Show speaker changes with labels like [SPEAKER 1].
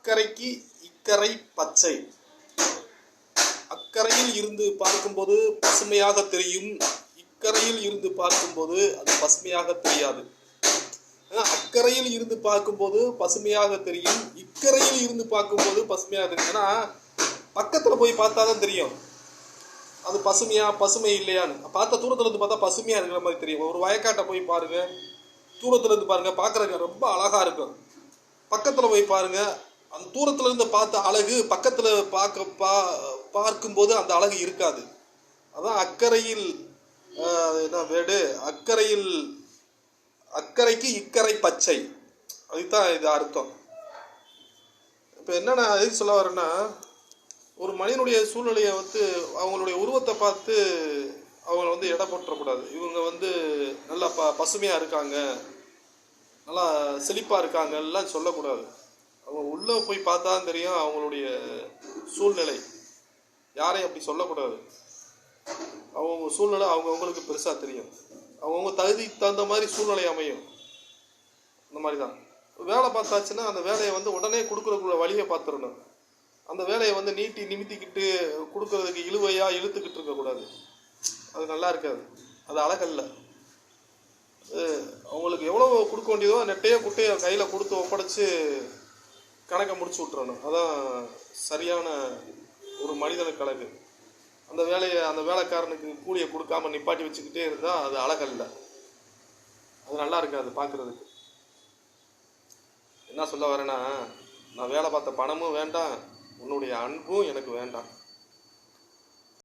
[SPEAKER 1] அக்கறைக்கு இக்கரை பச்சை. அக்கறையில் இருந்து பார்க்கும்போது பசுமையாக தெரியும், இக்கரையில் இருந்து பார்க்கும்போது அது பசுமையாக தெரியாது. அக்கறையில் இருந்து பார்க்கும்போது பசுமையாக தெரியும், இக்கரையில் இருந்து பார்க்கும்போது பசுமையாக தெரியும். ஏன்னா பக்கத்தில் போய் பார்த்தா தான் தெரியும் அது பசுமை இல்லையான்னு. பார்த்த தூரத்துல இருந்து பார்த்தா பசுமையா இருக்கிற மாதிரி தெரியும். ஒரு வயக்காட்டை போய் பாருங்க, தூரத்துல இருந்து பாருங்க, பார்க்கறதுக்கு ரொம்ப அழகா இருக்கும். பக்கத்துல போய் பாருங்க, அந்த தூரத்துல இருந்து பார்த்த அழகு பக்கத்துல பார்க்கும்போது அந்த அழகு இருக்காது. அதான் அக்கறையில் என்ன வேடு, அக்கறைக்கு இக்கரை பச்சை, அதுதான் இது அர்த்தம். இப்போ என்னன்னா எதுக்கு சொல்ல வரேன்னா, ஒரு மனிதனுடைய சூழ்நிலையை அவங்களுடைய உருவத்தை பார்த்து அவங்கள எடை போட்டுறக்கூடாது. இவங்க நல்லா பசுமையாக இருக்காங்க, நல்லா செழிப்பாக இருக்காங்கலாம் சொல்லக்கூடாது. அவங்க உள்ளே போய் பார்த்தா தான் தெரியும் அவங்களுடைய சூழ்நிலை. யாரையும் அப்படி சொல்லக்கூடாது. அவங்க சூழ்நிலை அவங்களுக்கு பெருசாக தெரியும். அவங்கவுங்க தகுதிக்கு தகுந்த மாதிரி சூழ்நிலை அமையும். இந்த மாதிரி தான் வேலை பார்த்தாச்சுன்னா அந்த வேலையை உடனே கொடுக்குறக்குள்ள வழியை பார்த்துடணும். அந்த வேலையை நீட்டி நிமித்திக்கிட்டு கொடுக்கறதுக்கு இழுவையாக இழுத்துக்கிட்டு இருக்கக்கூடாது. அது நல்லா இருக்காது, அது அழகல்ல. அவங்களுக்கு எவ்வளோ கொடுக்க வேண்டியதோ நெட்டையோ குட்டையோ கையில் கொடுத்து ஒப்படைச்சு கணக்கை முடிச்சு விட்டுறணும். அதான் சரியான ஒரு மனிதனுக்கு அழகு. அந்த வேலைக்காரனுக்கு கூலியை கொடுக்காம நிப்பாட்டி வச்சுக்கிட்டே இருந்தால் அது அழகல்ல, அது நல்லா இருக்காது பார்க்குறதுக்கு. என்ன சொல்ல வரேன்னா, நான் வேலை பார்த்த பணமும் வேண்டாம், உன்னுடைய அன்பும் எனக்கு வேண்டாம்.